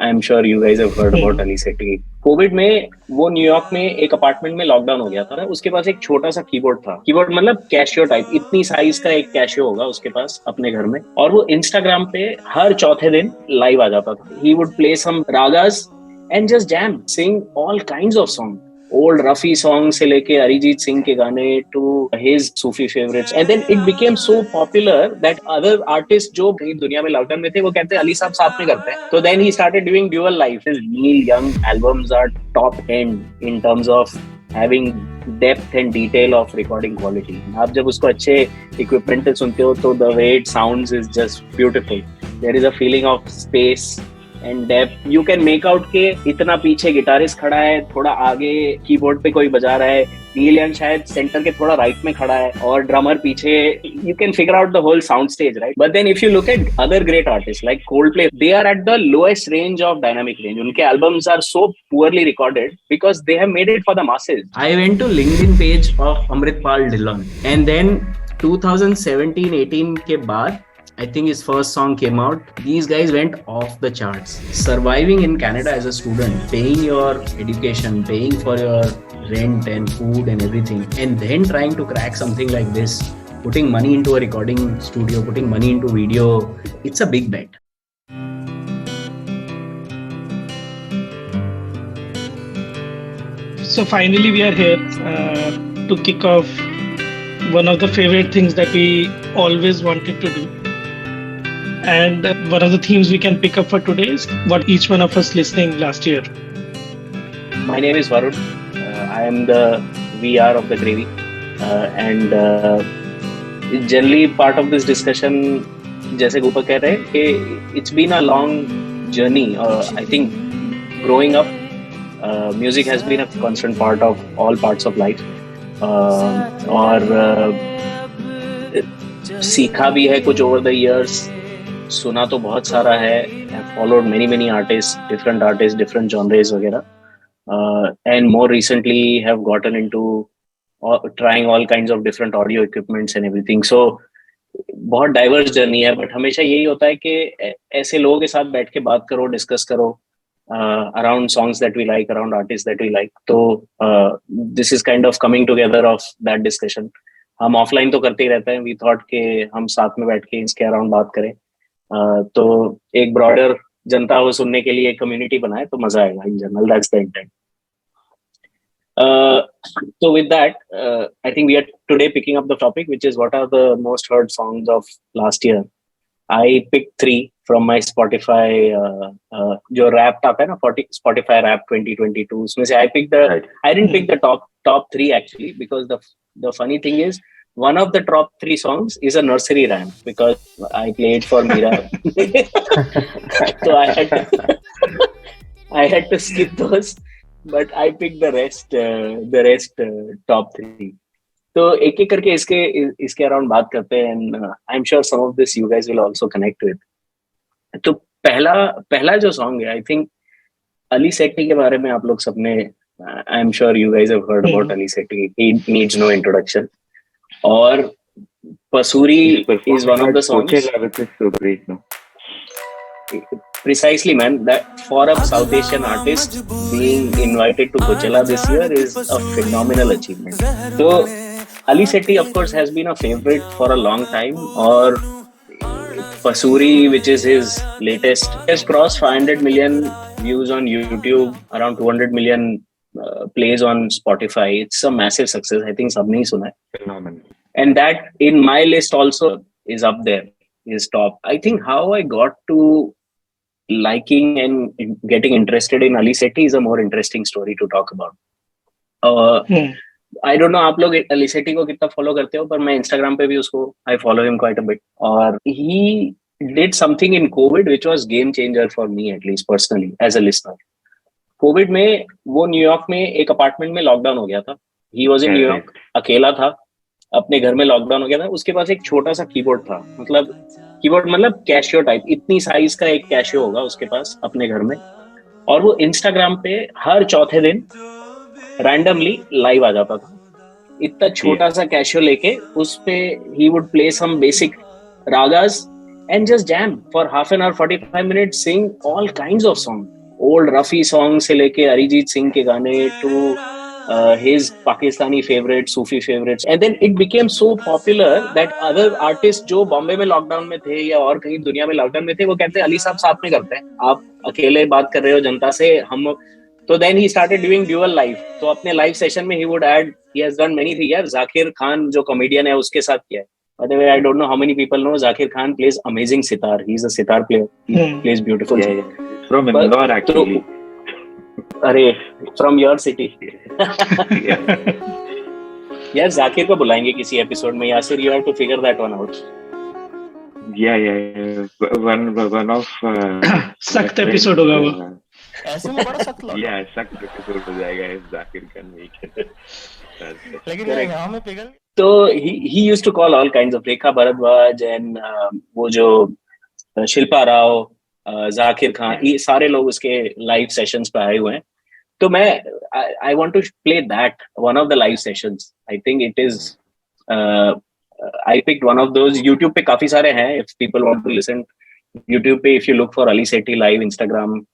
I am sure you guys have heard about Ali Sethi. Covid में वो New York में एक अपार्टमेंट में लॉकडाउन हो गया था ना, उसके पास एक छोटा सा कीबोर्ड था। कीबोर्ड मतलब कैशियो टाइप, इतनी साइज का एक कैशियो होगा उसके पास अपने घर में, और वो इंस्टाग्राम पे हर चौथे दिन लाइव आ जाता था। He would play some ragas and just jam, sing all kinds of song, old Rafi song से लेके अरिजीत सिंह के गाने to his Sufi favourites. And then it became so popular that other artist जो दुनिया में लॉकडाउन में थे वो कहते हैं अली साहब साथ में करते हैं। तो then he started doing dual life. Neil Young albums are top and in terms of having depth and detail of recording quality. आप जब उसको अच्छे इक्विपमेंट से सुनते हो तो the way it sounds is just beautiful. There is a feeling of space and depth. You can make out के इतना पीछे गिटारिस्ट खड़ा है, थोड़ा आगे कीबोर्ड पे कोई बजा रहा है, नील यंग शायद सेंटर के थोड़ा राइट में खड़ा है और ड्रमर पीछे। You can figure out the whole sound stage, right? But then if you look at other great artist like Coldplay, they are at the lowest range of dynamic range. उनके albums are so poorly recorded because they have made it for the masses. I went to LinkedIn page of Amritpal Dhillon and then 2017-18 के बाद I think his first song came out. These guys went off the charts. Surviving in Canada as a student, paying your education, paying for your rent and food and everything, and then trying to crack something like this, putting money into a recording studio, putting money into video, it's a big bet. So finally we are here to kick off one of the favorite things that we always wanted to do. And one of the themes we can pick up for today is what each one of us listening last year. My name is Varun. I am the VR of the gravy. And generally part of this discussion, जैसे गोपा कह रहे हैं कि it's been a long journey. I think growing up, music has been a constant part of all parts of life. और सीखा भी है कुछ over the years. सुना तो बहुत सारा है, followed many artists, different genres वगैरह, and more recently have gotten into trying all kinds of different audio equipments and everything. So बहुत डाइवर्स जर्नी है, बट हमेशा यही होता है कि ऐसे लोगों के साथ बैठ के बात करो, डिस्कस करो around songs that we like, around artist that we like. तो this is kind of coming together of that discussion. हम ऑफलाइन तो करते ही रहते हैं, वी थॉट के हम साथ में बैठ के इसके अराउंड बात करें, तो एक ब्रॉडर जनता को सुनने के लिए एक कम्युनिटी बनाए तो मजा आएगा। In general that's the intent. So with that, I think we are today picking up the topic, which is what are the most heard songs of last year. I picked 3 from my Spotify, जो rap आता है ना, Spotify Rap 2022, उसमें से I picked the, right. I didn't pick the top 3 actually, because the funny thing is one of the top 3 songs is a nursery rhyme because I played for Mira. So I had to skip those. But I picked the rest top 3. तो एक एक करके इसके around बात करते हैं, and I'm sure some of this you guys will also connect with. तो पहला जो सॉन्ग है, I think अली सेठी के बारे में आप लोग सबने, I'm sure you guys have heard about Ali Sethi. He needs no introduction. और Pasoori is one of the songs. Precisely, man. That for a South Asian artist being invited to Coachella this year is a phenomenal achievement. So, Ali Sethi, of course, has been a favorite for a long time. Or Pasuri, which is his latest, has crossed 500 million views on YouTube, around 200 million plays on Spotify. It's a massive success. I think sabne suna hai. Phenomenal. And that in my list also is up there, is top. I think how I got to liking and getting interested in Ali Sethi is a more interesting story to talk about. I don't know आप लोग Ali Sethi को कितना follow करते हो, पर मैं Instagram पे भी उसको I follow him quite a bit. और he did something in COVID which was game changer for me, at least personally as a listener. COVID में वो न्यूयॉर्क में एक अपार्टमेंट में लॉकडाउन हो गया था. He was in न्यूयॉर्क, अकेला था, अपने घर में लॉकडाउन हो गया था. उसके पास एक छोटा सा कीबोर्ड था, कीबोर्ड मतलब कैशियो टाइप, इतनी साइज का एक कैशियो होगा उसके पास अपने घर में, और वो इंस्टाग्राम पे हर चौथे दिन रैंडमली लाइव आ जाता था. इतना छोटा सा कैशियो लेके उस पे he would play some basic ragas and just jam for half an hour, 45 minutes, sing all kinds of songs. Old Rafi songs से लेके अरिजीत सिंह के गाने to his Pakistani favorites, Sufi favorites, and then it became so popular that other artists जो बॉम्बे में lockdown में थे या और कहीं दुनिया में लॉकडाउन में थे, वो कहते हैं अली साहब साथ में करते हैं, आप अकेले बात कर रहे हो जनता से, हम तो then he started doing dual live. तो अपने live session में he would add, he has done many things यार, जाकिर खान जो comedian है उसके साथ किया है. By the way, I don't know how many people know Zakir Khan plays amazing sitar. He's a sitar player. He plays beautiful. Yeah, yeah. From Indore actually. अरे from your city. Yeah. यार जाकिर को बुलाएंगे किसी episode में. Yasir, you have to figure that one out. Yeah. One of सख्त episode होगा वो. ऐसे में बड़ा सख्त लगा. Yeah, सख्त एपिसोड हो जाएगा इस जाकिर खान में. लेकिन ये गाँव में पिघल. तो he used to call all kinds of Rekha Bharadwaj and वो जो शिल्पा राव, जाकिर खान, ये सारे लोग उसके लाइव सेशंस पे आए हुए हैं. तो मैं I want to play that one of the live sessions. I think it is I picked one of those. YouTube पे काफी सारे हैं if people want to listen. YouTube पे if you look for Ali Sethi live Instagram,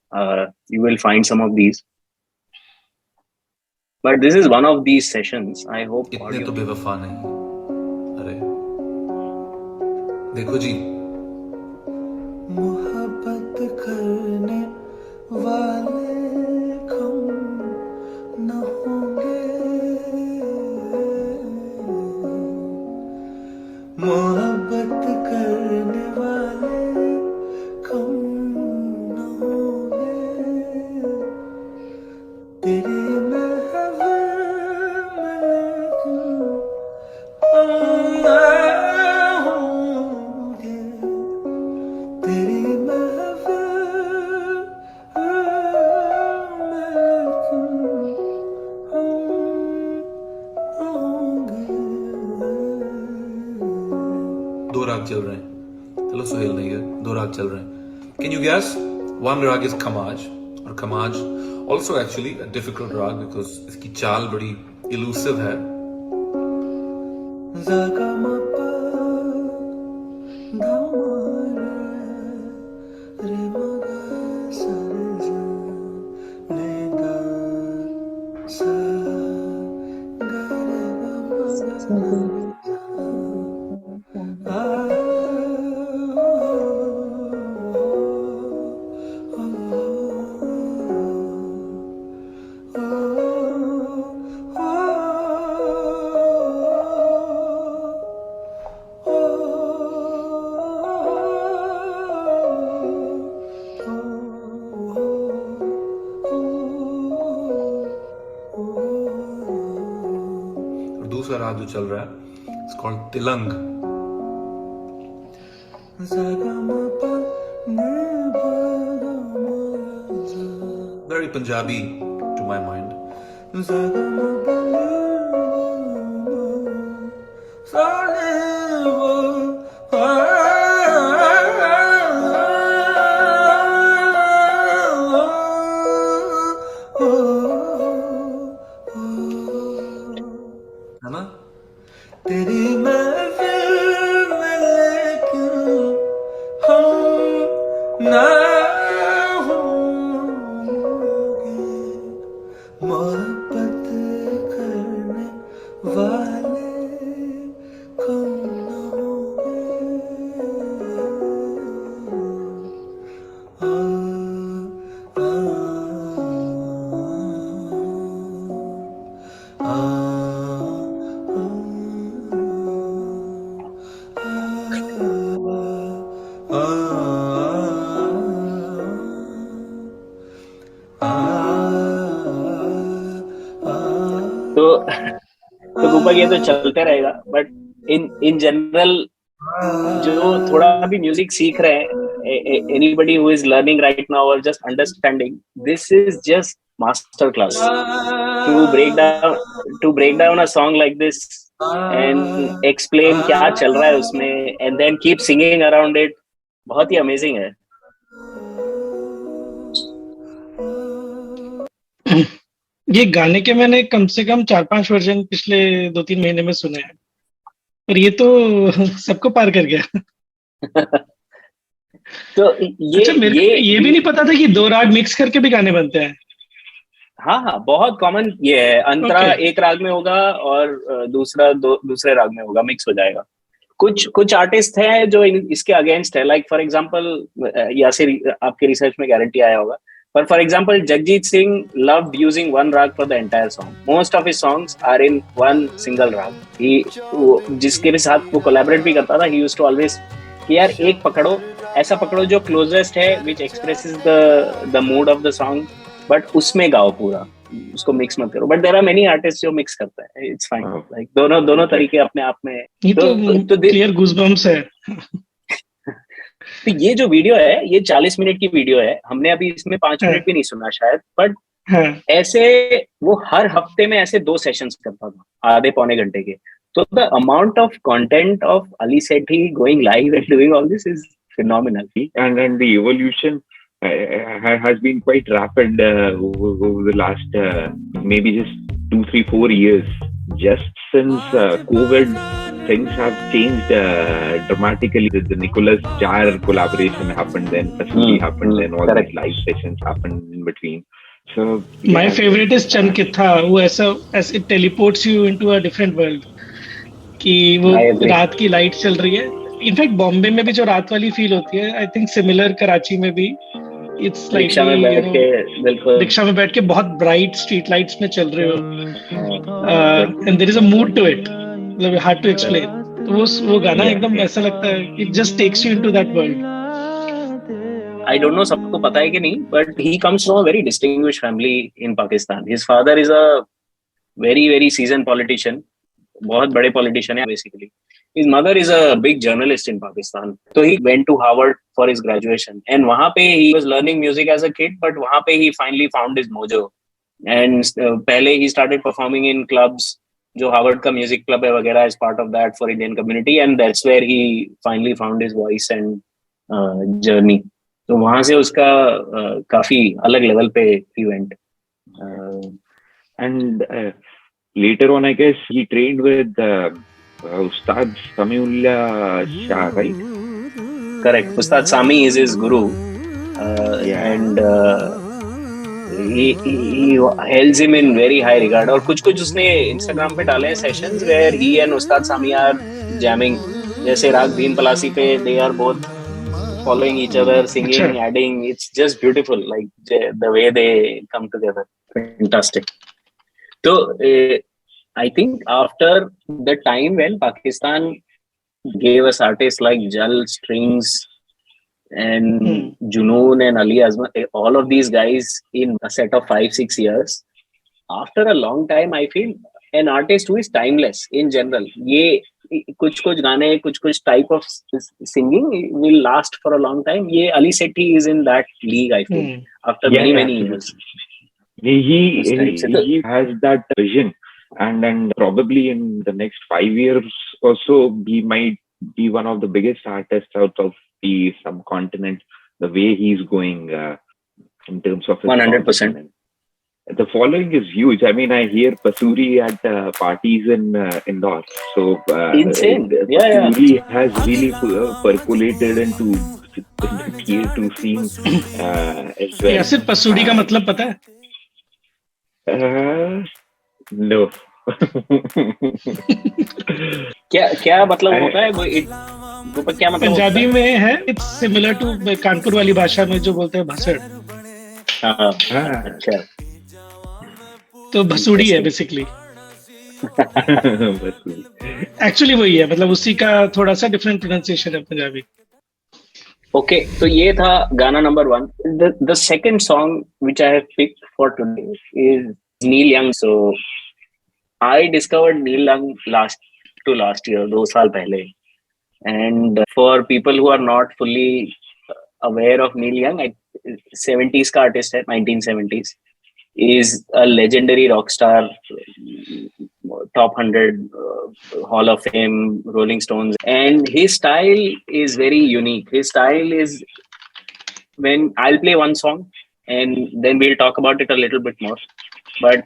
you will find some of these. But this is one of these sessions. I hope. इतने तो बेवफा नहीं. अरे देखो जी, मोहब्बत करने वाले कम न होंगे, मोहब्बत करने वाले कम न होंगे, तेरे दो राग चल रहे हैं. चलो सुहेल नहीं है, दो राग चल रहे हैं. Can you guess? One rag is Khamaj, और Khamaj also actually a difficult rag because इसकी चाल बड़ी elusive है. दूसरा राग जो चल रहा है, it's called तिलंग. Very Punjabi to my mind. है ना? तेरी महफिल में लेकिन हम ना होंगे, मोहब्बत करने वाले कम ना तो ऊपर ये तो चलते रहेगा. बट इन जनरल जो थोड़ा भी म्यूजिक सीख रहे हैं, anybody who is learning right now or just understanding, this is just master class to break down a song like this and explain क्या चल रहा है उसमें and then keep singing around it. बहुत ही amazing है. ये गाने के मैंने कम से कम 4-5 वर्जन पिछले 2-3 महीने में सुने हैं, पर ये तो सबको पार कर गया. तो अच्छा, मेरे को ये भी नहीं पता था कि दो राग मिक्स करके भी गाने बनते हैं। हाँ, बहुत कॉमन ये है। अंतरा एक राग में होगा और दूसरा दूसरे राग में होगा, मिक्स हो जाएगा। कुछ आर्टिस्ट हैं जो इसके अगेंस्ट है, लाइक फॉर एग्जांपल यासिर, आपके रिसर्च में गारंटी आया होगा, पर for example Jagjit Singh loved using one rag for the entire song. Most of his songs are in one single rag. जिसके भी साथ वो कोलैबोरेट भी करता था, he used to always कि यार एक पकड़ो, ऐसा पकड़ो जो क्लोजेस्ट है, which expresses the mood of the song, but उसमें गाओ पूरा, उसको मिक्स मत करो। But there are many artist जो मिक्स करते हैं, इट्स फाइन, लाइक दोनों तरीके अपने आप में। ये तो क्लियर गूज़बम्प्स है। तो ये जो वीडियो है, ये 40 मिनट की वीडियो है, हमने अभी इसमें 5 मिनट भी नहीं सुना शायद, बट ऐसे वो हर हफ्ते में ऐसे 2 सेशंस करता था, आधे पौने घंटे के। तो the amount of content of Ali Sethi going live and doing all this is phenomenal. And the evolution has been quite rapid over the last maybe just 2, 3, 4 years. Just since COVID, things have changed dramatically. The Nicholas Jar collaboration happened, then Pasuri happened, then all these live sessions happened in between. So my favorite is Chankitha. वो ऐसे teleports you into a different world. कि वो रात की light चल रही है। In fact Bombay में भी जो रात वाली फील होती है, आई थिंक सिमिलर कराची में भी। इट्स लाइक रिक्शा में बैठ के, बिल्कुल रिक्शा में बैठ के बहुत ब्राइट स्ट्रीट लाइट्स में चल रहे हो, and there is a mood to it, मतलब हार्ड टू एक्सप्लेन। तो वो गाना एकदम ऐसा लगता है, it just takes you into that world. I don't know सबको पता है कि नहीं, but he comes from a very distinguished family in Pakistan. His father is a very very seasoned politician, बहुत बड़े पॉलिटिशियन है basically. His mother is a big journalist in Pakistan. So he went to Harvard for his graduation. And वहाँ पे he was learning music as a kid, but वहाँ पे he finally found his mojo. And पहले he started performing in clubs, जो Harvard का music club है वगैरह, as part of that for Indian community. And that's where he finally found his voice and journey. तो वहाँ से उसका काफी अलग लेवल पे he went. And later on, I guess he trained with Ustad Samiullah Shah, right? Correct. Ustad Sami is his guru, and he holds him in very high regard. और कुछ उसने Instagram पे डाले हैं sessions where he and Ustad Sami are jamming. जैसे राग भीम पलासी पे they are both following each other, singing, adding. It's just beautiful, like the way they come together. Fantastic. So I think after the time when Pakistan gave us artists like Jal, Strings, and Junoon and Ali Azman, all of these guys in a set of 5-6 years, after a long time, I feel an artist who is timeless in general. ये कुछ गाने, कुछ type of singing will last for a long time. ये Ali Sethi is in that league, I feel, after many years. He has that vision. And probably in the next 5 years or so, he might be one of the biggest artists out of the subcontinent. The way he's going in terms of his 100%. The following is huge. I mean, I hear Pasuri at parties in Indore. So insane. Pasuri has really percolated into the tier 2 scene as well. सिर्फ पसूरी का मतलब पता है? No. क्या मतलब होता है वो क्या मतलब? पंजाबी में है, इट्स सिमिलर टू कानपुर वाली भाषा में जो बोलते हैं भसड़। अच्छा, तो भसूड़ी है बेसिकली। एक्चुअली वही है, मतलब उसी का थोड़ा सा डिफरेंट प्रोनाउंसिएशन है पंजाबी। ओके, तो ये था गाना number 1. The second song which I have picked for today is Neil Young. So I discovered Neil Young last year, 2 साल पहले. And for people who are not fully aware of Neil Young, 70s का artist है, 1970s, is a legendary rock star, top 100 Hall of Fame, Rolling Stones, and his style is very unique. His style is, when I'll play one song and then we'll talk about it a little bit more, but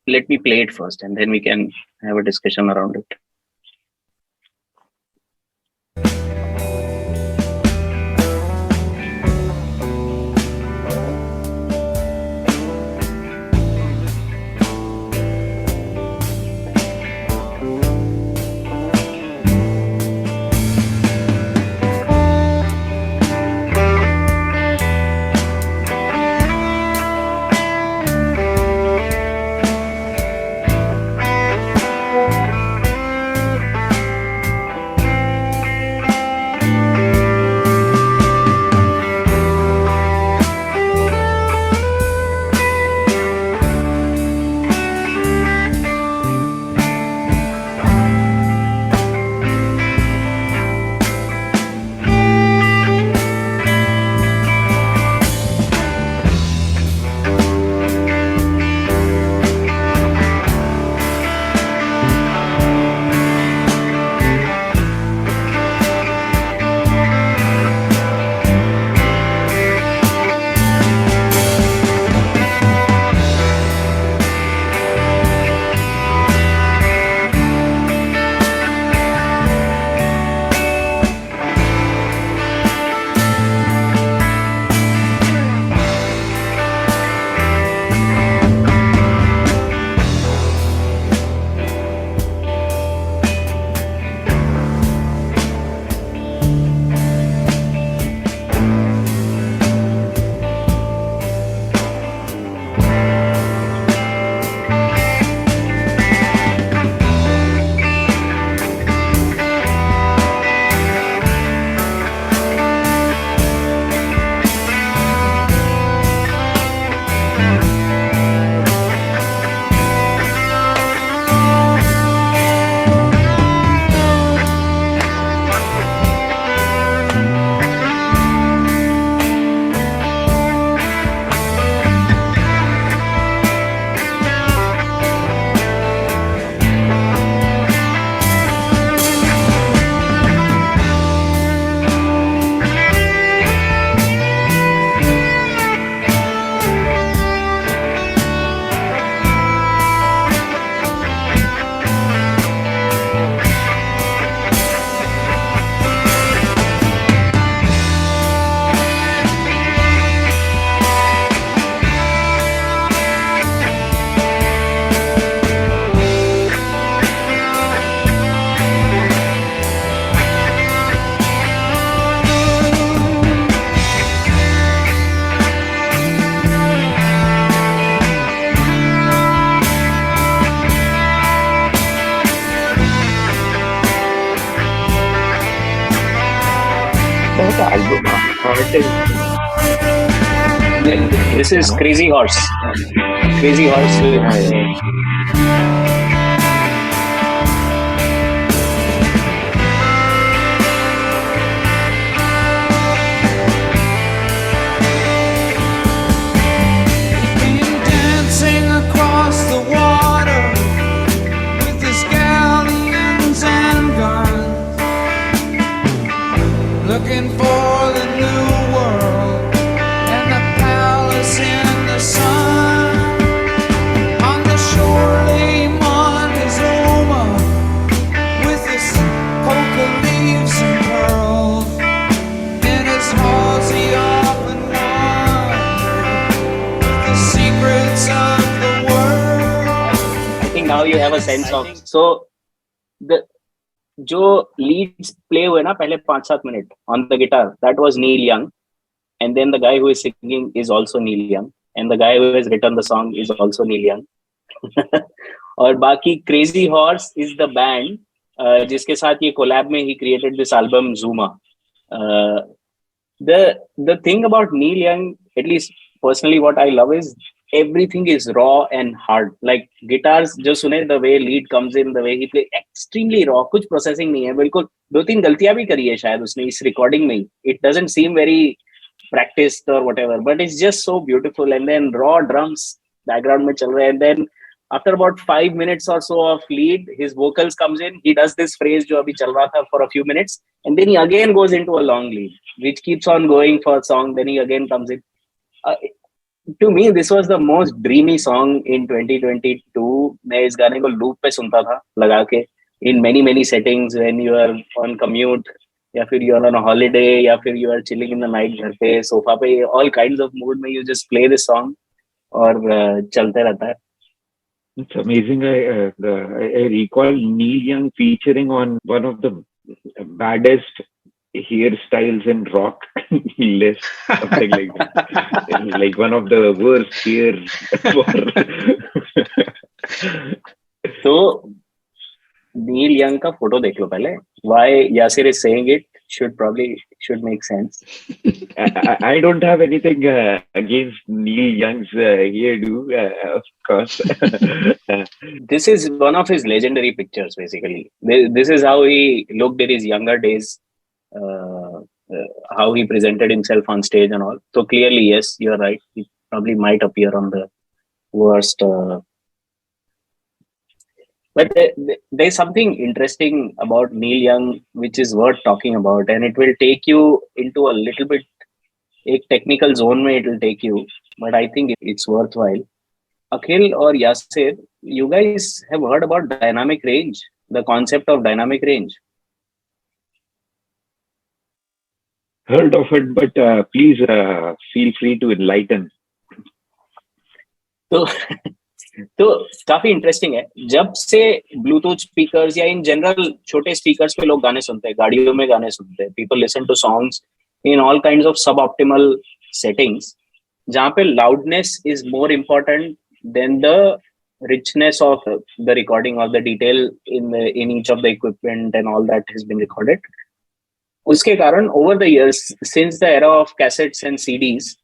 let me play it first and then we can have a discussion around it. album art is This is Crazy Horse. Crazy Horse with dancing across the water with the scallions and guns, looking for the new world and the palace in the sun. On the shore lay Montezuma with his coca leaves and pearls. In his halls he often wandered with the secrets of the world. I think now you have a sense of so the जो leads play हुए ना पहले 5-7 minute on the guitar, that was Neil Young, and then the guy who is singing is also Neil Young, and the guy who has written the song is also Neil Young. और बाकी Crazy Horse is the band जिसके साथ ये collab में he created this album Zuma. The thing about Neil Young, at least personally what I love is everything is raw and hard. Like guitars जो सुने, the way lead comes in, the way he play, extremely raw, कुछ processing नहीं है बिल्कुल. 2-3 गलतियां भी करी है शायद उसने इस recording में. It doesn't seem very practiced or whatever, but it's just so beautiful. And then raw drums background में चल रहे हैं, and then after about 5 minutes or so of lead, his vocals comes in, he does this phrase जो अभी चल रहा था for a few minutes, and then he again goes into a long lead which keeps on going for a song, then he again comes in. To me this was the most dreamy song in 2022. मैं इस गाने को loop पे सुनता था लगा के in many settings, when you are on commute या फिर you are on a holiday या फिर you are chilling in the night घर पे सोफा पे, all kinds of mood में you just play this song और चलते रहता है. It's amazing. I recall Neil Young featuring on one of the baddest hairstyles in rock list, something like that. It's like one of the worst hair तो Neil Young का photo देख लो पहले. Why Yaser is saying it should make sense. I don't have anything against Neil Young's hairdo, of course. This is one of his legendary pictures, basically. This is how he looked in his younger days, how he presented himself on stage and all. So clearly, yes, you're right. He probably might appear on the worst. But there's something interesting about Neil Young which is worth talking about, and it will take you into a little bit एक technical zone में it will take you, but I think it's worthwhile. Akhil or Yaser, you guys have heard about dynamic range, the concept of dynamic range? Heard of it, but please feel free to enlighten. तो काफी interesting है. जब से Bluetooth speakers या in general छोटे speakers पे लोग गाने सुनते हैं, गाड़ियों में गाने सुनते हैं, people listen to songs in all kinds of suboptimal settings, जहाँ पे loudness is more important than the richness of the recording or the detail in each of the equipment and all that has been recorded. उसके कारण over the years, since the era of cassettes and CDs,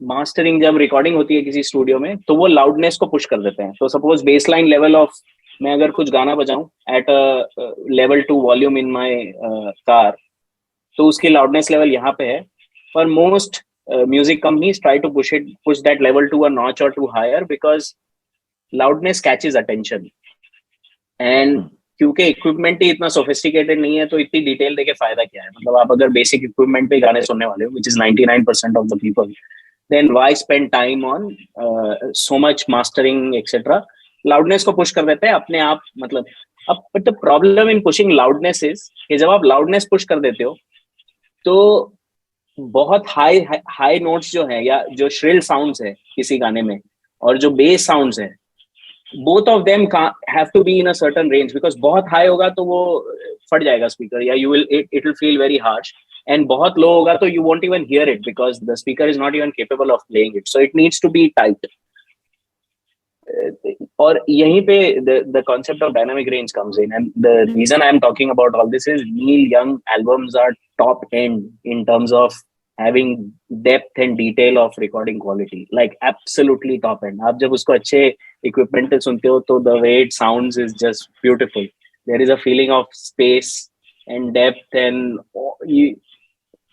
mastering जब recording होती है किसी studio में तो वो loudness को पुश कर देते हैं. तो सपोज बेसलाइन लेवल ऑफ मैं अगर कुछ गाना बजाऊं at a level 2 volume in my car, तो उसकी लाउडनेस लेवल यहाँ पे है. पर most music companies try to push that level to a notch और to higher because loudness catches attention. And क्योंकि इक्विपमेंट ही इतना सोफिस्टिकेटेड नहीं है तो इतनी डिटेल देके फायदा क्या है. मतलब आप अगर बेसिक इक्विपमेंट पे गाने सुनने वाले हो, which is 99% of the people, then why spend time on so much mastering etc. Loudness को push कर देते हैं अपने आप. मतलब अब but the problem in pushing loudness is कि जब आप loudness push कर देते हो तो बहुत high notes जो है या जो shrill sounds है किसी गाने में और जो bass sounds है, both of them have to be in a certain range, because बहुत high होगा तो वो फट जाएगा speaker या it will feel very harsh, and बहुत low होगा तो you won't even hear it because the speaker is not even capable of playing it. So it needs to be tight. और यहीं पे the concept of dynamic range comes in, and the reason I am talking about all this is Neil Young albums are top end in terms of having depth and detail of recording quality, like absolutely top end. आप जब उसको अच्छे equipment पे सुनते हो तो the way it sounds is just beautiful. There is a feeling of space and depth, and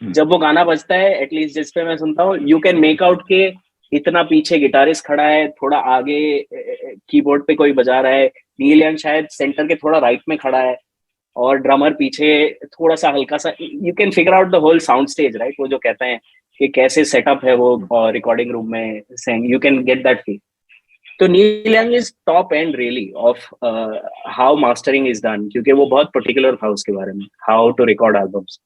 जब वो गाना बजता है, एटलीस्ट जिस पे मैं सुनता हूँ, यू कैन मेक आउट के इतना पीछे गिटारिस्ट खड़ा है, थोड़ा आगे कीबोर्ड पे कोई बजा रहा है, नील यंग शायद सेंटर के थोड़ा राइट में खड़ा है और ड्रमर पीछे थोड़ा सा हल्का सा, you can figure out the whole sound stage, right? वो जो कहते हैं कि कैसे सेटअप है वो रिकॉर्डिंग रूम में, you can get that feel. तो Neil Young is top and really of how mastering is done, क्योंकि वो बहुत पर्टिकुलर था उसके बारे में, how to record albums.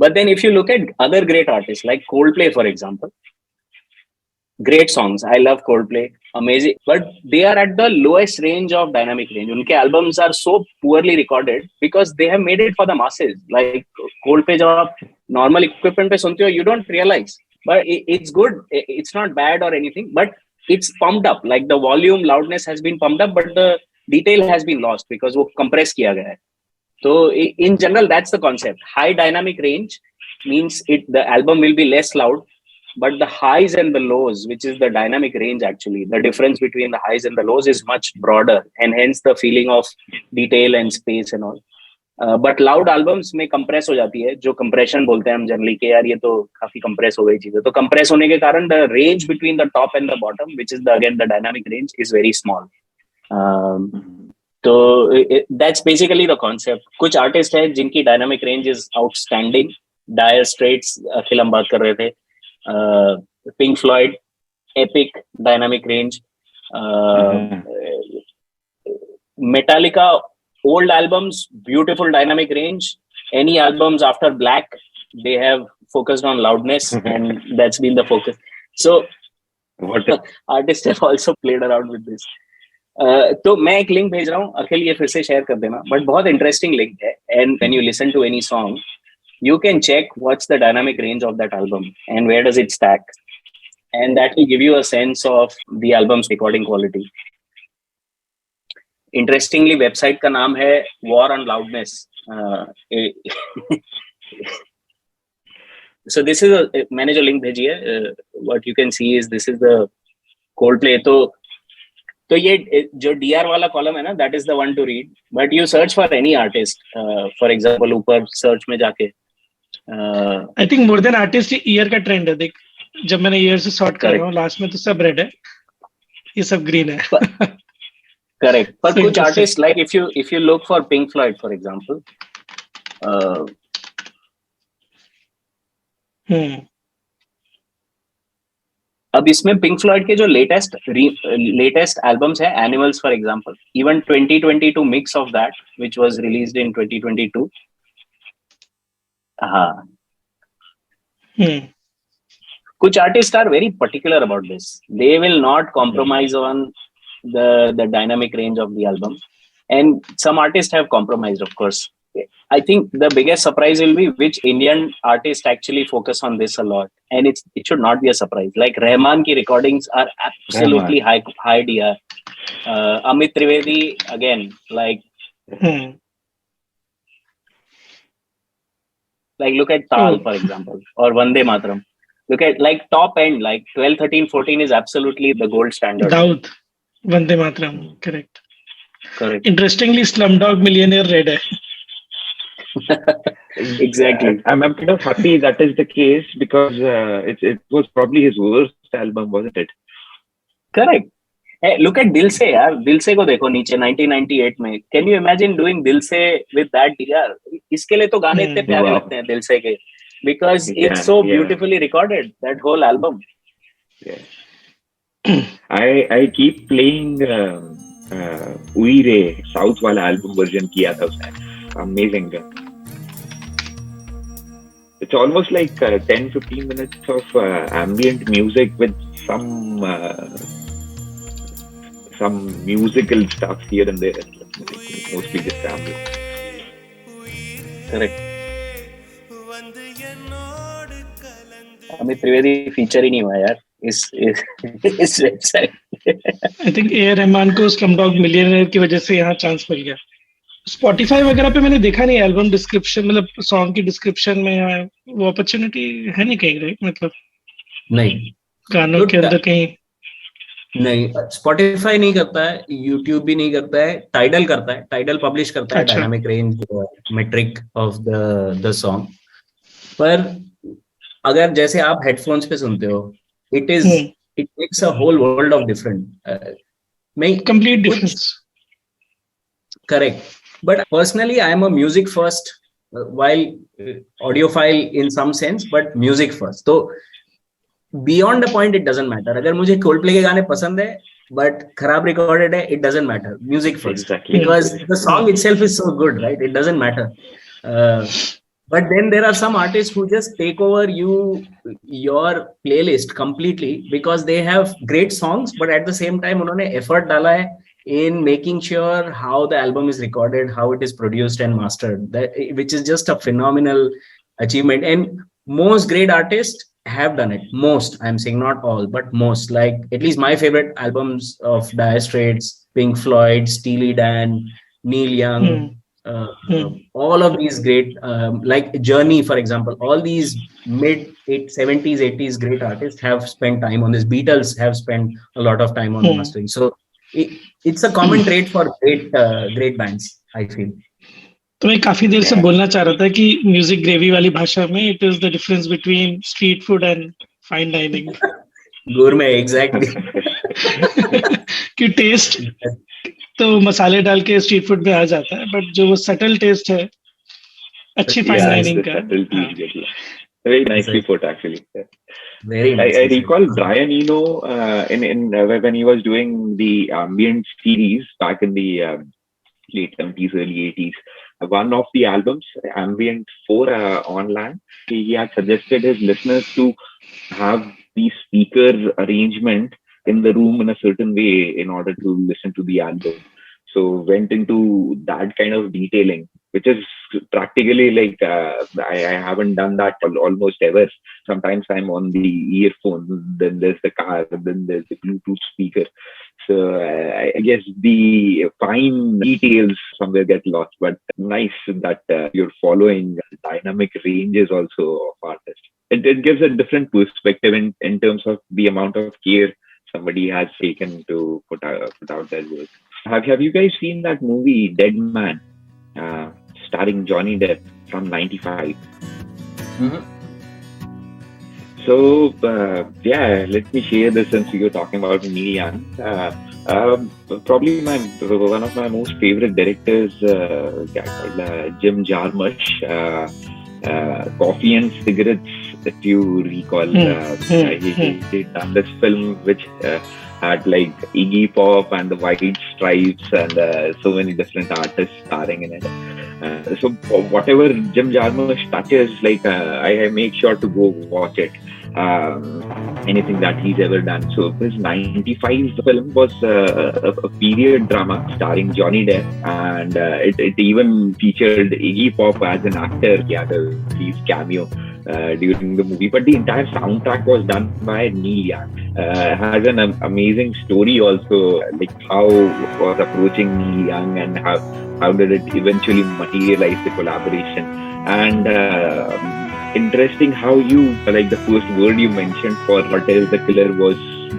But then if you look at other great artists like Coldplay, for example, great songs. I love Coldplay. Amazing. But they are at the lowest range of dynamic range. Unke albums are so poorly recorded because they have made it for the masses. Like Coldplay, jab aap normal equipment pe sunte ho, you don't realize. But it's good. It's not bad or anything. But it's pumped up. Like the volume, loudness has been pumped up, but the detail has been lost because wo compress kiya gaya hai. So in general, that's the concept. High dynamic range means the album will be less loud, but the highs and the lows, which is the dynamic range actually, the difference between the highs and the lows is much broader, and hence the feeling of detail and space and all. But loud albums में compress हो जाती है, जो compression बोलते हैं हम generally कि यार ये तो काफी compress हो गई चीजें. तो compress होने के कारण the range between the top and the bottom, which is again the dynamic range, is very small. तो that's basically the concept. कुछ आर्टिस्ट है जिनकी dynamic range is outstanding. Dire Straits, Akhil हम बात कर रहे थे, Pink Floyd, epic dynamic range, Metallica, old albums, beautiful dynamic range. Any albums after Black, they have focused on loudness, and that's been the focus. So artists have also played around with this. तो मैं एक link भेज रहा हूँ अखिल, ये फिर से share कर देना, बट बहुत इंटरेस्टिंग लिंक है. And when you listen to any song, you can check what's the dynamic range of that album and where does it stack, and that will give you a sense of the album's recording quality. Interestingly, website का नाम है War on Loudness. So this is मैंने जो link भेजी है, what you can see is this is the Coldplay. तो ये जो DR वाला कॉलम है ना, that is the one to read. But you search for any artist, for example, ऊपर search में जाके. I think more than artist, year का ट्रेंड है. देख, जब मैंने ईयर से सॉर्ट कर रहा हूँ, लास्ट में तो सब रेड है, ये सब ग्रीन है. Correct. पर so कुछ artists, like if you look for Pink Floyd, for example, अब इसमें पिंक फ्लॉयड के जो लेटेस्ट एल्बम्स है, animals for example, even 2022 mix of that which was released in 2022. हाँ, कुछ artist are very particular about this. They will not compromise on the dynamic range of the album, and some artists have compromised, of course. I think the biggest surprise will be which Indian artists actually focus on this a lot, and it should not be a surprise. Like Rahman ki recordings are absolutely high DR. Amit Trivedi again, like look at Tal for example, or Vande Mataram. Look at like top end, like 12, 13, 14 is absolutely the gold standard. Daud, Vande Mataram, correct. Interestingly, Slumdog Millionaire read hai. Exactly. I'm kind of happy that is the case because it was probably his worst album, wasn't it? Correct. Hey, look at Dil Se, yaar. Dil Se को देखो नीचे 1998 में. Can you imagine doing Dil Se with that DR? इसके लिए तो गाने इतने प्यारे लगते हैं Dil Se के, because it's so beautifully recorded, that whole album. Yeah. I keep playing Uire South वाला album version किया था उसने. Amazing. It's almost like 10-15 minutes of ambient music with some musical stuff here and there. Mostly just ambient. Correct. Amit Trivedi feature ही नहीं हुआ यार इस website. I think A Rahman को स्लमडॉग मिलियनेयर की वजह से यहाँ चांस मिल गया. स्पॉटिफाई वगैरह पे मैंने देखा नहीं एल्बम डिस्क्रिप्शन, मतलब सॉन्ग की डिस्क्रिप्शन में यहाँ वो अपॉर्चुनिटी है नहीं कहीं, राइट? मतलब नहीं, गानों के अंदर कहीं नहीं. स्पॉटिफाई नहीं करता है, यूट्यूब भी नहीं करता है, टाइडल करता है. टाइडल पब्लिश करता है अच्छा. Dynamic range metric of the song. पर अगर जैसे आप हेडफोन्स पे सुनते हो, it makes a whole world of different. मैं कंप्लीट कुछ difference. correct, but personally I am a music first, while audiophile in some sense, but music first. So beyond the point it doesn't matter. अगर मुझे Coldplay के गाने पसंद है but खराब recorded है, it doesn't matter. Music first. Exactly. Because the song itself is so good, right? It doesn't matter. But then there are some artists who just take over your playlist completely because they have great songs, but at the same time उन्होंने effort डाला है in making sure how the album is recorded, how it is produced and mastered, which is just a phenomenal achievement. And most great artists have done it. Most, I'm saying not all, but most. Like at least my favorite albums of Dire Straits, Pink Floyd, Steely Dan, Neil Young, all of these great, like Journey, for example, all these mid 70s, 80s great artists have spent time on this. Beatles have spent a lot of time on mastering. So it's a common trait for great bands, I feel. तो मैं काफी देर से बोलना चाह रहा था कि music gravy वाली भाषा में it is the difference between street food and fine dining. गोरमे, exactly. कि टेस्ट तो मसाले डाल के स्ट्रीट फूड में आ जाता है, बट जो वो सटल टेस्ट है अच्छी फाइन डाइनिंग का. Very nicely put, actually. Very nice. I recall Brian Eno when he was doing the ambient series back in the late 70s, early 80s. One of the albums, Ambient 4 on Land, he had suggested his listeners to have the speaker arrangement in the room in a certain way in order to listen to the album. So went into that kind of detailing, which is practically like I haven't done that almost ever. Sometimes I'm on the earphone, then there's the car, then there's the Bluetooth speaker. So I guess the fine details somewhere get lost, but nice that you're following dynamic ranges also of artists. It gives a different perspective in terms of the amount of care somebody has taken to put out their work. Have you guys seen that movie Deadman, starring Johnny Depp from '95? Mm-hmm. So let me share this since you're talking about Neil Young. Probably one of my most favorite directors, guy called Jim Jarmusch. Coffee and Cigarettes, if you recall. He done this film which had like Iggy Pop and the White Stripes and so many different artists starring in it. So whatever Jim Jarmusch touches, like I make sure to go watch it. Anything that he's ever done. So his '95 film was a period drama starring Johnny Depp, and it even featured Iggy Pop as an actor. He had a brief cameo during the movie, but the entire soundtrack was done by Neil Young. Has an amazing story also, like how it was approaching Neil Young and how did it eventually materialize the collaboration. And interesting how you, like the first word you mentioned for Hotel the Killer was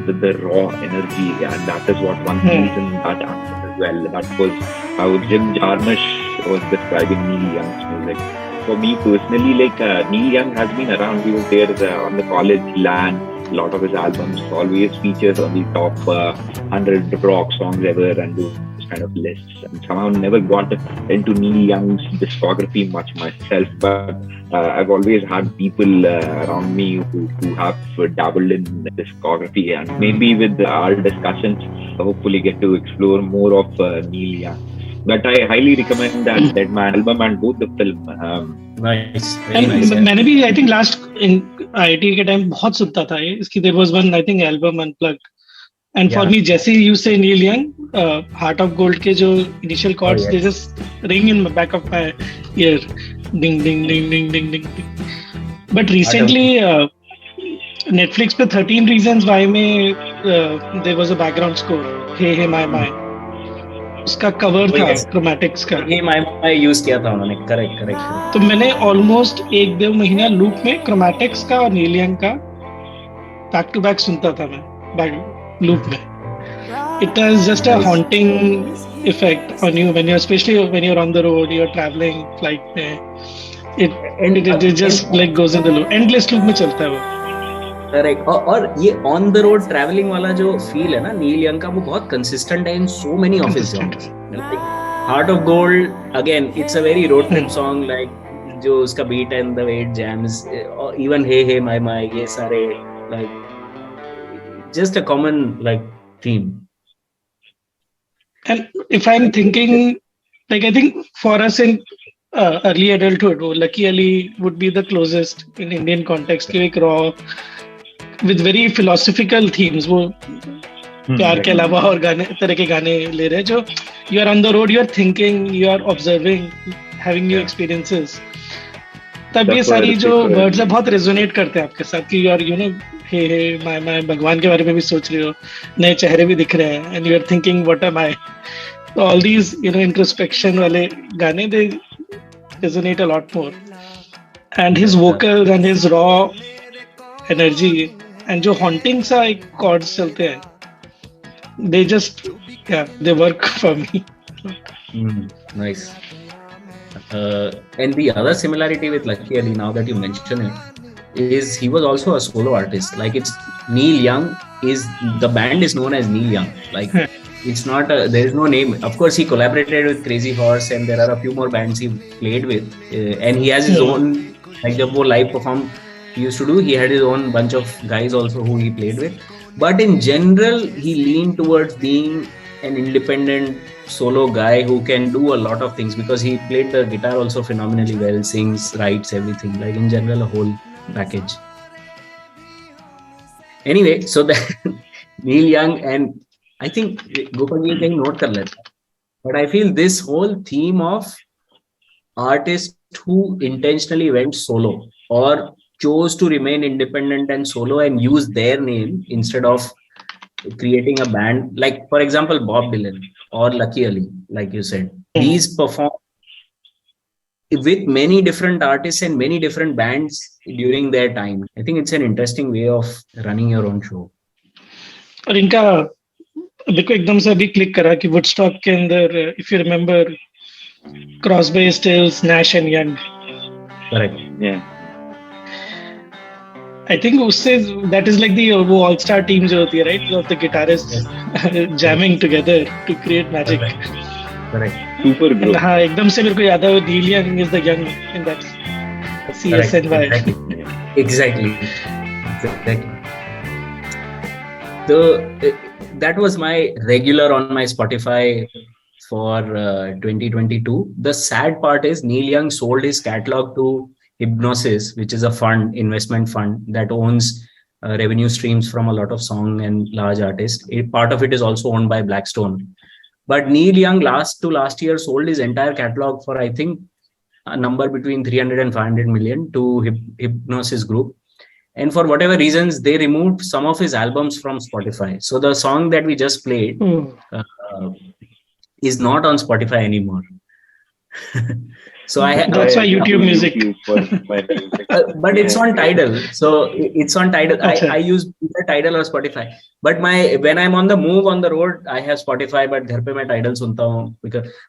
the raw energy, and that is what one sees in that answer as well. That was how Jim Jarmusch was describing Neil Young's music. For me personally, like Neil Young has been around. He was there on the college LAN. A lot of his albums always features on the top 100 rock songs ever and those kind of lists. And somehow never got into Neil Young's discography much myself, but I've always had people around me who have dabbled in discography, and maybe with our discussions, hopefully get to explore more of Neil Young. But I highly recommend that Deadman album and both the film. Nice, very nice. मैंने भी I think last in IIT के time बहुत सुनता था ये. इसकी there was one I think album Unplugged. And for me, Jesse, you say Neil Young, Heart of Gold के जो initial chords, they just ring in the back of my ear, ding ding ding ding ding ding ding. But recently, Netflix पे 13 Reasons Why में there was a background score, Hey Hey My My. उसका cover था chromatics का. ये माई use किया था उन्होंने. Correct correct. तो मैंने ऑलमोस्ट 1-2 महीना लूप में क्रोमैटिक्स का और नील यंग का बैक टू बैक सुनता था मैं बैक लूप में. It has just a haunting effect on you when you're, especially when you're on the road, you're traveling flight में. It just like goes in the loop, endless loop में चलता है वो. Correct. और ये on the road travelling वाला जो feel है ना नील यंग का, वो बहुत कंसिस्टेंट है in so many of his songs. Heart of gold again, it's a very road trip song. Like जो उसका beat and the way it jams, even hey hey my my, ये सारे like just a common like theme. And if I'm thinking, like I think for us in early adulthood, Lucky Ali would be the closest in Indian context to एक raw with very philosophical themes. वो प्यार के अलावा और गाने तरह के गाने ले रहे हैं जो you are on the road, you are thinking, you are observing, having new experiences. तब ये सारी जो वर्ड्स है बहुत रेजोनेट करते हैं आपके साथ कि you are, you know, hey hey my my, भगवान के बारे में भी सोच रहे हो, नए चेहरे भी दिख रहे हैं, and you are thinking what am I. All these you know introspection वाले गाने they resonate a lot more. And his vocals and his raw energy and जो हॉन्टिंग सा एक कॉर्ड्स चलते हैं, they just they work for me. Nice. And the other similarity with Lucky Ali, now that you mention it, is he was also a solo artist. Like it's Neil Young is, the band is known as Neil Young. Like it's not there is no name. Of course, he collaborated with Crazy Horse, and there are a few more bands he played with, and he has his own, like the whole live perform he used to do. He had his own bunch of guys also who he played with. But in general, he leaned towards being an independent solo guy who can do a lot of things, because he played the guitar also phenomenally well, sings, writes, everything. Like in general, a whole package. Anyway, so that Neil Young, and I think Gopal ji can note kar leta, but I feel this whole theme of artists who intentionally went solo or chose to remain independent and solo and use their name instead of creating a band, like for example Bob Dylan or Lucky Ali, like you said, these perform with many different artists and many different bands during their time. I think it's an interesting way of running your own show. और इनका देखो एकदम से अभी click करा कि Woodstock के अंदर, if you remember, Crosby, Stills, Nash and Young. Correct. Yeah. I think उससे that is like the वो all star team जो होती है, right, of the guitarists jamming together to create magic. Correct. Super group. हाँ, एकदम से मेरे को याद है Neil Young is the young in that CSNY. Exactly. So that was my regular on my Spotify for 2022. The sad part is Neil Young sold his catalog to Hypnosis, which is a fund, investment fund that owns revenue streams from a lot of song and large artists. Part of it is also owned by Blackstone. But Neil Young last year sold his entire catalog for, I think, a number between 300 and 500 million to Hypnosis Group. And for whatever reasons, they removed some of his albums from Spotify. So the song that we just played is not on Spotify anymore. So that's why YouTube music. But it's on Tidal. So it's on Tidal. I use either Tidal or Spotify. But when I'm on the move on the road, I have Spotify. But घर पे मैं Tidal सुनता हूँ.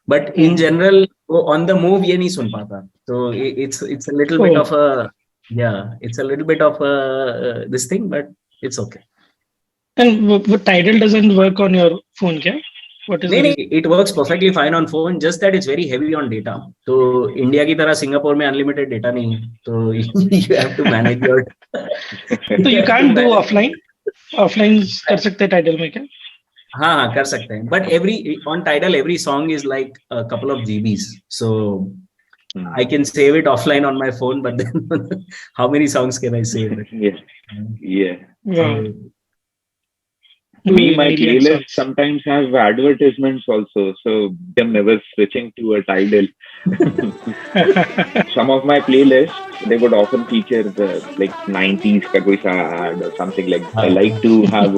But in general, on the move ये नहीं सुन पाता. So it's a little bit of a, yeah, it's a little bit of a this thing, but it's okay. And Tidal doesn't work on your phone, क्या? What is नहीं, it works perfectly fine on phone, just that it's very heavy on data. तो India की तरह Singapore में unlimited data नहीं है, तो you have to manage your. So you can't do offline कर सकते हैं Tidal में क्या? हाँ कर सकते हैं, but on Tidal every song is like a couple of GBs, so I can save it offline on my phone, but then how many songs can I save? Yeah. Me, my nearly young playlist songs. sometimes have advertisements also, so I'm never switching to a Tidal. Some of my playlists, they would often feature the like 90s ka koi sa ad or something like that. I like to have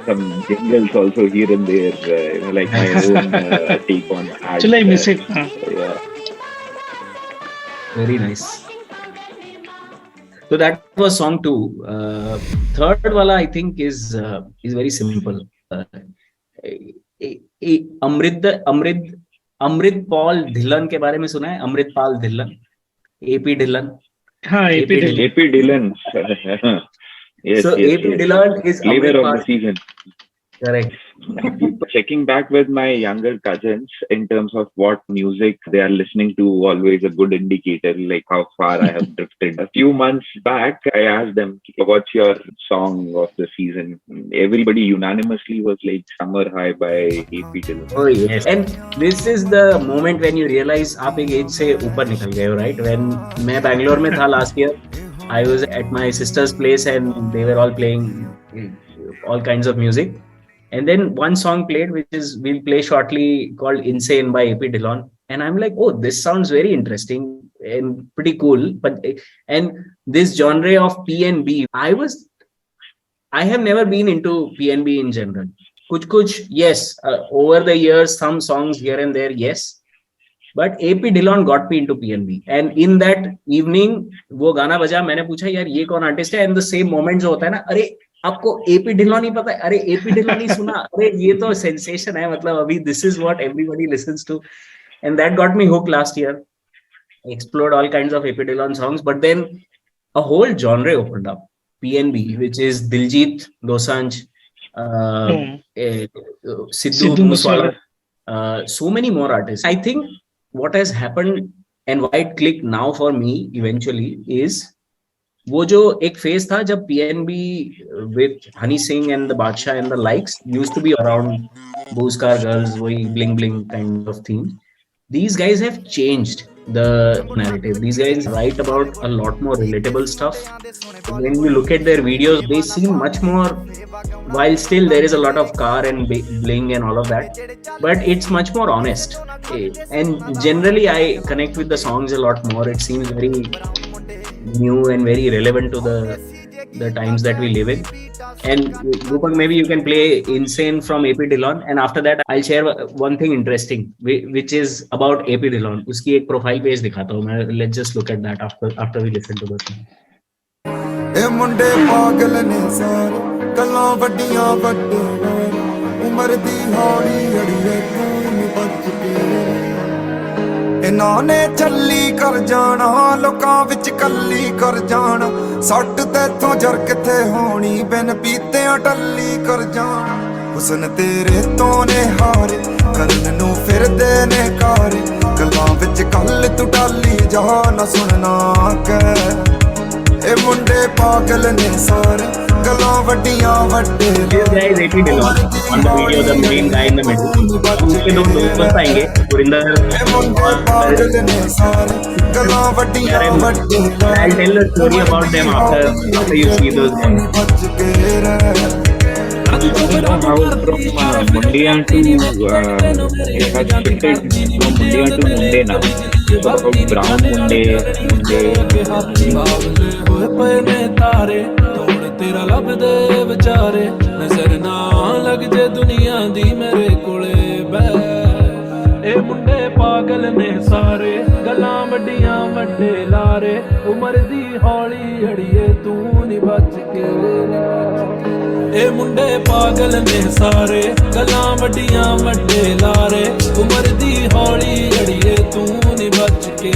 some jingles also here and there, like my own take on ads. Actually, I miss it. Yeah. Very nice. So that was song 2. Third wala I think is very simple. Amritpal Dhillon के बारे में सुना है? Amritpal Dhillon, AP Dhillon. हाँ, AP Dhillon. AP Dhillon. Yes, So yes, AP yes. Dhillon is Flavor Amrit of Pal. the season. Correct. Checking back with my younger cousins in terms of what music they are listening to, always a good indicator like how far I have drifted. A few months back, I asked them, what's your song of the season? Everybody unanimously was like Summer High by AP Dhillon. Oh yes. And this is the moment when you realize आप एक age से ऊपर निकल गए हो, right? When मैं बैंगलोर में था last year, I was at my sister's place and they were all playing all kinds of music. And then one song played, which is we'll play shortly, called Insane by AP Dhillon. And I'm like, oh, this sounds very interesting and pretty cool. And this genre of P&B, I have never been into P&B in general. Kuch, yes. Over the years, some songs here and there, yes. But AP Dhillon got me into P&B. And in that evening, वो गाना बजा, मैंने पूछा यार ये कौन artist है? And the same moment जो होता है ना, अरे आपको AP Dhillon ही पता है? अरे AP Dhillon ही सुना? अरे ये तो sensation है, मतलब अभी this is what everybody listens to. And that got me hooked last year. Explored all kinds of AP Dhillon songs, but then a whole genre opened up. P&B, which is Diljit Dosanjh, Sidhu Moosewala, so many more artists. I think what has happened and why it clicked now for me eventually is वो जो एक phase था जब PNB with Honey Singh and the Badshah and the likes used to be around Booze Car Girls, वही bling bling kind of theme. These guys have changed the narrative. These guys write about a lot more relatable stuff. When you look at their videos, they seem much more, while still there is a lot of car and bling and all of that, but it's much more honest. And generally I connect with the songs a lot more. It seems very new and very relevant to the times that we live in. And Rupak, maybe you can play Insane from AP Dhillon, and after that I'll share one thing interesting which is about AP Dhillon. उसकी एक profile page दिखाता हूँ मैं. Let's just look at that after we listen to the song. ए मुंडे पागल ने सारे गल्लां वड्डियां वड्डे उमर दी हौली अड़िए तू बच के इन्हां ने चली कर जाना लोकां विच कल्ली कर जाना सट तेथों जर किथे होनी बिन पीतेआं टल्ली कर जाना हुस्न तेरे तो ने हारे करन नूं फिरदे ने कारे गल्लां विच कल तू डाली जा ना सुनना कै ए मुंडे पागल ने सारे गल्लां वड्डियां वड्डे This guy is AP Dhillon on the video, the main guy in the middle. उसके दो दोस्त आएंगे, गुरिंदर और I'll tell the story about them after you see those guys. From Mundia to it has shifted from Mundia to Munde now. So about brown Munde. तेरा लभदे विचारे नजर ना लग जे दुनिया दी मेरे कोले बै ए मुंडे पागल ने सारे गल्लां वड्डियां वड्डे लारे उमर दी हौली अड़िए तू नी बच के ए मुंडे पागल ने सारे गल्लां वड्डियां वड्डे लारे उमर दी हौली अड़िए तू नी बच के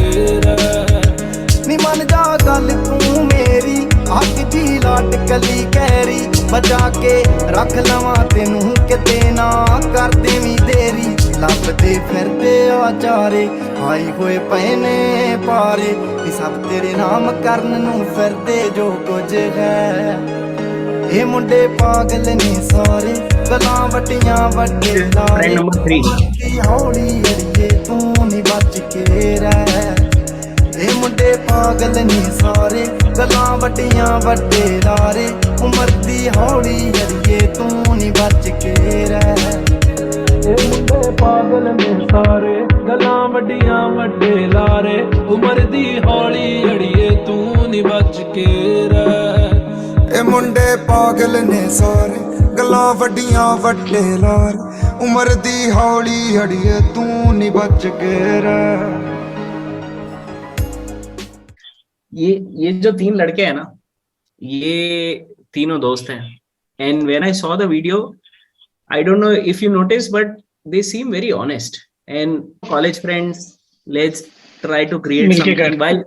नी मन जा गल तू मेरी अग जी लाट कली कैरी बचा के रख लवां तेनू किते ना कर देवीं देरी लभदे फिरदे आचारे आई होए पए ने पारे सब तेरे नाम करन नू फिरदे जो कुछ है ए मुंडे पागल ने सारे गल्लां वड्डियां वड्डे लारे हौली अड़िए तू नी बच के रह ਇਹ ਮੁੰਡੇ ਪਾਗਲ ਨੇ ਸਾਰੇ ਗੱਲਾਂ ਵੱਡੀਆਂ ਵੱਡੇ ਲਾਰੇ ਉਮਰ ਦੀ ਹੌਲੀ ਅੜੀਏ ਤੂੰ ਨੀ ਬਚ ਕੇ ਰਹਿ ਇਹ ਮੁੰਡੇ ਪਾਗਲ ਨੇ ਸਾਰੇ ਗੱਲਾਂ ਵੱਡੀਆਂ ਵੱਡੇ ਲਾਰੇ ਉਮਰ ਦੀ ਹੌਲੀ ਅੜੀਏ ਤੂੰ ਨੀ ਬਚ ਕੇ ਰਹਿ ਇਹ ਮੁੰਡੇ ਪਾਗਲ ਨੇ ਸਾਰੇ ਗੱਲਾਂ ਵੱਡੀਆਂ ਵੱਡੇ ਲਾਰੇ ਉਮਰ ਦੀ ਹੌਲੀ ਅੜੀਏ ਤੂੰ ਨੀ ਬਚ ਕੇ ਰਹਿ ये जो 3 लड़के हैं ना, ये तीनों दोस्त हैं. And when I saw the video, I don't know if you noticed, but they seem very honest. And college friends, let's try to create something. While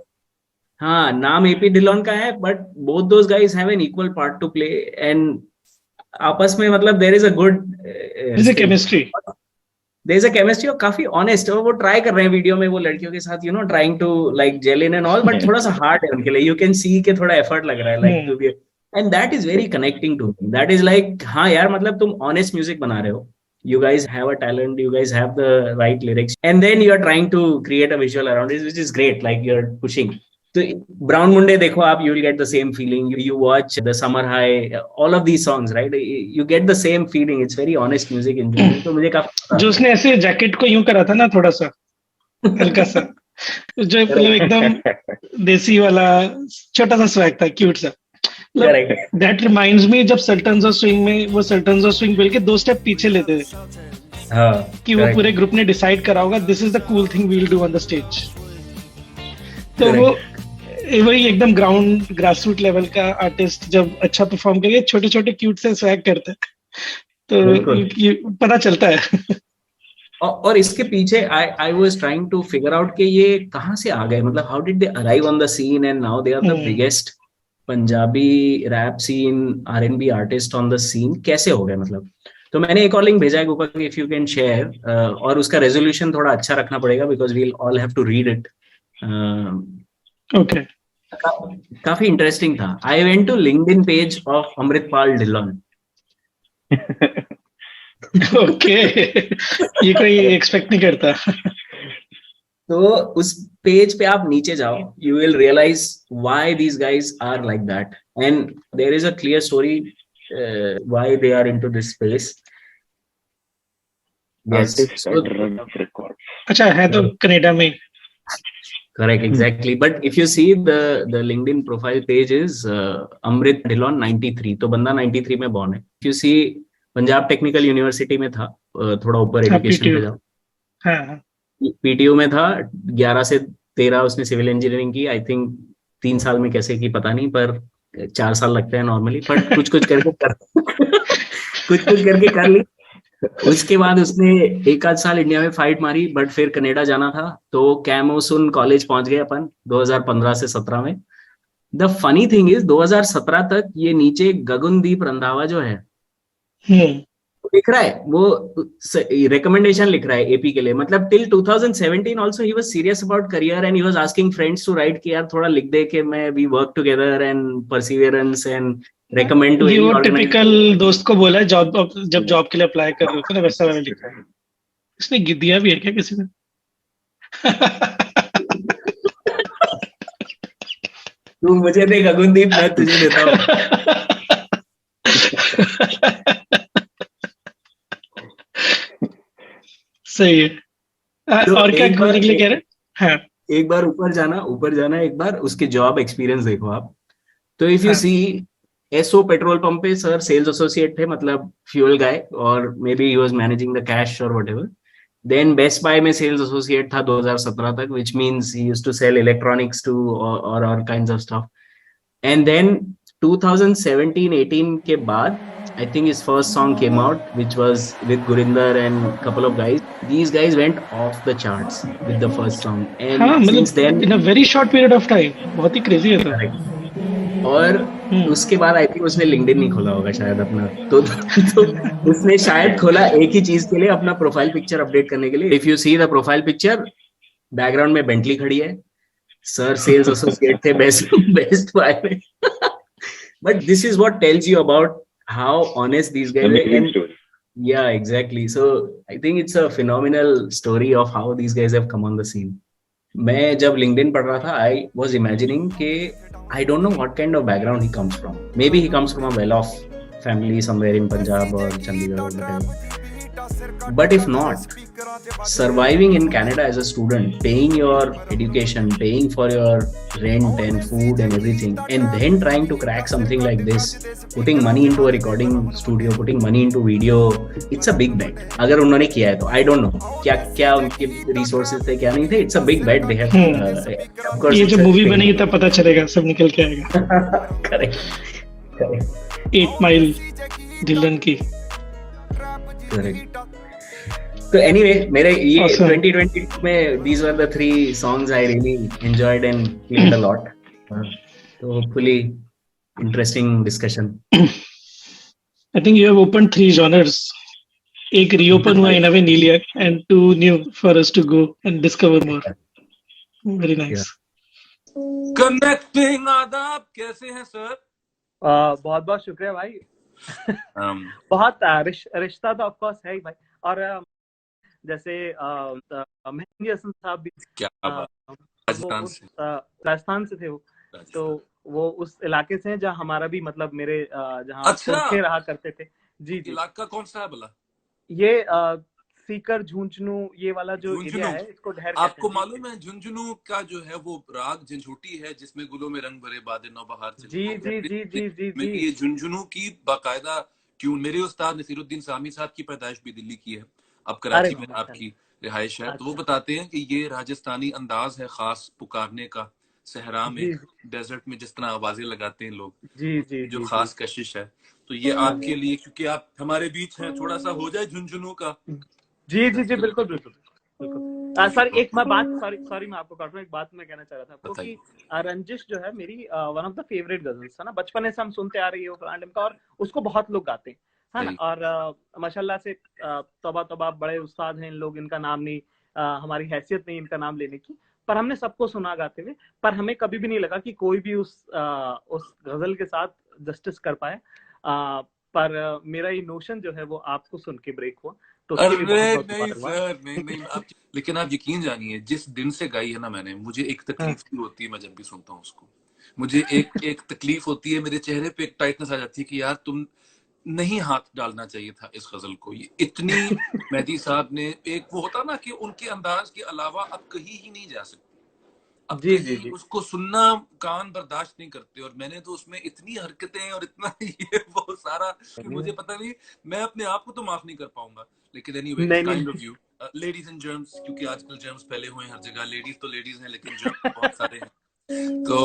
हाँ नाम AP Dhillon का है, but both those guys have an equal part to play. And आपस में मतलब there is a good there's a chemistry. There's a chemistry और काफी honest. और वो ट्राई कर रहे हैं वीडियो में वो लड़कियों के साथ, trying to like gel in and all, but थोड़ा सा hard है उनके लिए. You can see कि थोड़ा effort लग रहा है like to be, and that is very connecting to me. That is like हाँ यार मतलब तुम honest music बना रहे हो. You guys have a talent. You guys have the right lyrics, and then you are trying to create a visual around it, which is great. Like you're pushing. So Brown Munde देखो आप, you will get the same feeling. You watch the Summer High, all of these songs, right? You get the same feeling. It's very honest music in general. तो मुझे काफी जो उसने ऐसे jacket को यूं करा था ना थोड़ा सा हल्का सा, जो मतलब एकदम देसी वाला छोटा सा स्वैग था, क्यूट सा. That reminds me जब सल्टन्स ऑफ स्विंग में वो सल्टन्स ऑफ स्विंग बोल के 2 स्टेप पीछे लेते थे कि वो पूरे ग्रुप ने डिसाइड करा होगा this is the cool thing we will do on the stage. तो वो वही एकदम ग्राउंड ग्रासरूट लेवल का आर्टिस्ट जब अच्छा परफॉर्म करके छोटे छोटे क्यूट से स्वैग करते हैं तो ये पता चलता है. और इसके पीछे I was trying to figure out कि ये कहाँ से आ गए, मतलब how did they arrive on the scene and now they are the biggest Punjabi rap scene R&B artist on the scene. कैसे हो गए मतलब. तो मैंने एक और लिंक भेजा है ऊपर, इफ यू कैन शेयर, और उसका रेजोल्यूशन थोड़ा अच्छा रखना पड़ेगा because we all have to read it. Okay, काफी इंटरेस्टिंग था. I went to LinkedIn page of Amritpal Dhillon. Okay, ये कोई एक्सपेक्ट नहीं करता. तो उस पेज पे आप नीचे जाओ, you will realise why these guys are like that and there is a clear story why they are into this space. अच्छा है तो कनाडा में. Correct, exactly. But if you see the LinkedIn profile page is Amrit Dhillon 93. तो बंदा 93 में born है. If you see Punjab technical university में था, थोड़ा ऊपर एजुकेशन पे जाओ. PTU में था 11 से 13 उसने सिविल इंजीनियरिंग की. आई थिंक 3 साल में कैसे की पता नहीं, पर 4 साल लगते हैं नॉर्मली, पर कुछ करके कर ली. उसके बाद उसने 1 आध साल इंडिया में फाइट मारी, बट फिर कनाडा जाना था तो कैमोसुन कॉलेज पहुंच गए अपन 2015 से 17 में. द फनी थिंग इज 2017 तक ये नीचे गगनदीप रंधावा जो है लिख रहा है, वो रिकमेंडेशन लिख रहा है एपी के लिए. मतलब till 2017 also he was serious about career and he was asking friends to write कि यार थोड़ा लिख दे कि मैं we work together and perseverance and recommend to. वो टिपिकल दोस्त को बोला है जब जॉब के लिए अप्लाई कर रहे थे ना, वैसा वाला लिखा है. इसने दिया भी है क्या किसी ने? तू मुझे दे गगनदीप, मैं तुझे देता हूँ. सही है. तो और क्या करने के लिए कह रहे हैं? एक बार ऊपर जाना एक बार उसके जॉब एक्सपीरियंस देखो आप. तो if you see so petrol pump पे सर सेल्स एसोसिएट थे, मतलब फ्यूल गाय, और maybe he was managing the cash और व्हाटएवर. देन बेस्ट बाय में सेल्स एसोसिएट था 2017 तक, which means he used to sell electronics too और kinds of stuff. And then 2017-18 के बाद I think his first song came out, which was with Gurinder and a couple of guys. These guys went off the charts with the first song. And since then, in a very short period of time, बहुत ही crazy है था. और उसके बाद I think उसने LinkedIn नहीं खोला होगा शायद अपना, तो उसने शायद खोला एक ही चीज के लिए, अपना प्रोफाइल पिक्चर अपडेट करने के लिए. If you see the profile picture, background में बेंटली खड़ी है, सर सेल्स एसोसिएट थे बेस्ट बाय में. But this is what tells you about how honest these guys are. And yeah, exactly. So I think it's a phenomenal story of how these guys have come on the scene. मैं जब LinkedIn पढ़ रहा था, I was imagining के आई don't know what kind of background he comes from. May be he comes from a well of family somewhere in Punjab or Chandigarh or whatever. But if not, surviving in Canada as a student, paying your education, paying for your rent and food and everything, and then trying to crack something like this, putting money into a recording studio, putting money into video, it's a big bet. अगर उन्होंने किया है तो I don't know क्या क्या उनके resources थे क्या नहीं थे. It's a big bet they have. Of course, ये जब मूवी बनेगी तब पता चलेगा, सब निकल के आएगा. Correct. 8 माइल ढिल्लन की. Correct. So anyway, मेरे ये Awesome. 2022 में these were the 3 songs I really enjoyed and played a lot. So hopefully interesting discussion. I think you have opened 3 genres. एक reopen हुआ in a way neilyoung and 2 new for us to go and discover more. Very nice. Connecting आदाब, कैसे हैं sir? बहुत बहुत शुक्रिया भाई. बहुत रिश्ता तो ऑफ कोर्स है ही भाई. और जैसे मेहंदी हसन साहब भी क्या राजस्थान से थे वो. तो वो उस इलाके से हैं जहाँ हमारा भी मतलब मेरे जहाँ अच्छा रहा करते थे. जी जी. इलाका कौन सा है बोला? ये सीकर झुंझुनू ये वाला जो एरिया है इसको ढेर. आपको मालूम है झुंझुनू का जो है वो राग झंझोटी है जिसमें गुलों में रंग भरे बादे नौबहार. जी जी जी जी जी जी. ये झुंझुनू की बाकायदा ट्यून मेरे उस्ताद नसीरुद्दीन सामी साहब की पैदाइश भी दिल्ली की है, अब कराची में आपकी रिहाइश है. तो वो बताते हैं कि ये राजस्थानी अंदाज है खास पुकारने का, सहरा में डेजर्ट में जिस तरह आवाजें लगाते हैं लोग. जी जी जो खास कशिश है. तो ये आपके लिए, क्योंकि आप हमारे बीच हैं, थोड़ा सा हो जाए झुंझुनू का. जी जी जी बिल्कुल बिल्कुल बिल्कुल. सर एक मैं बात सॉरी मैं आपको काट रहा हूँ. एक बात मैं कहना चाह रहा था आपको कि रंजिश जो है मेरी one of the favourite ghazals है ना. बचपन से हम सुनते आ रही है वो का, और उसको बहुत लोग गाते हैं है ना. और माशाल्लाह से तौबा बड़े उस्ताद हैं इन लोग. इनका नाम नहीं, हमारी हैसियत नहीं इनका नाम लेने की, पर हमने सबको सुना गाते हुए. पर हमें कभी भी नहीं लगा कि कोई भी उस गजल के साथ जस्टिस कर पाए. पर मेरा ये नोशन जो है वो आपको सुन के ब्रेक हुआ. तो नहीं, लेकिन आप यकीन जानिए जिस दिन से गाई है ना मैंने, मुझे एक तकलीफ होती है मैं जब भी सुनता हूँ उसको. मुझे एक तकलीफ होती है, मेरे चेहरे पे एक टाइटनेस आ जाती है कि यार तुम नहीं हाथ डालना चाहिए था इस गजल को. ये इतनी मेहदी साहब ने एक वो होता ना कि उनके अंदाज के अलावा अब कहीं ही नहीं जा सकते. अब जी उसको सुनना कान बर्दाश्त नहीं करते. और मैंने तो उसमें इतनी हरकतें और इतना ये वो सारा कि मुझे पता नहीं, मैं अपने आप को तो माफ नहीं कर पाऊंगा. लेकिन anyway kind of you ladies and germs, क्योंकि आजकल जर्म्स फैले हुए हैं हर जगह. लेडीज तो लेडीज हैं लेकिन जर्म्स बहुत सारे हैं. तो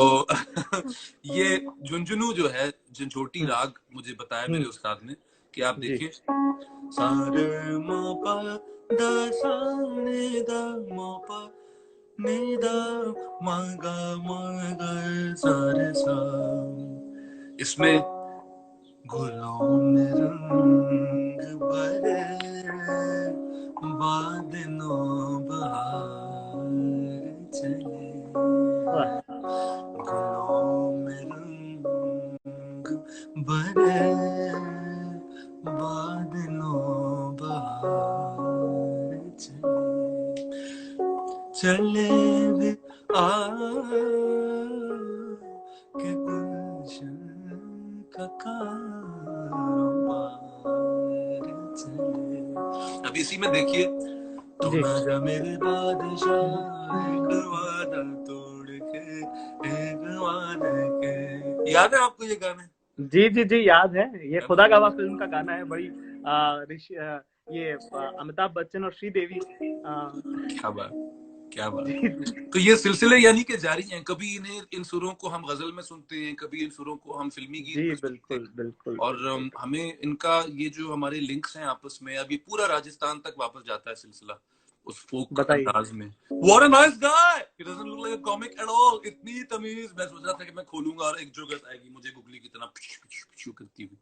ये झुंझुनू जो है झंझोटी राग मुझे बताया मेरे उस्ताद ने कि आप देखिए सारे मोपा दा साने दा मोपा निदा मागा मागा सारे सा. इसमें गुलों में रंग भरे बादलों बहार चले. गुलों में रंग भरे बादलों बहार चले भी आ के गुलशन का कारोबार चले. अब इसी में देखिए तुम आजा मेरे बादशाह एक वादा तोड़ के एक वादा के. याद है आपको ये गाने? जी जी जी याद है. ये खुदा गवाह फिल्म का गाना है. बड़ी ये अमिताभ बच्चन और श्रीदेवी. क्या बात. तो ये सिलसिले यानी कि जारी हैं. कभी इन्हें इन सुरों को हम गजल में सुनते हैं, कभी इन सुरों को हम फिल्मी गीत में सुनते हैं. बिल्कुल. और हमें इनका ये जो हमारे लिंक्स हैं आपस में, अभी पूरा राजस्थान तक वापस जाता है सिलसिला उस फोक अंदाज में. What a nice guy! He doesn't look like a comic at all. इतनी तमीज. मैं सोच रहा था कि मैं खोलूंगा और एक जोगत आएगी मुझे गुगली की तरह करती हुई.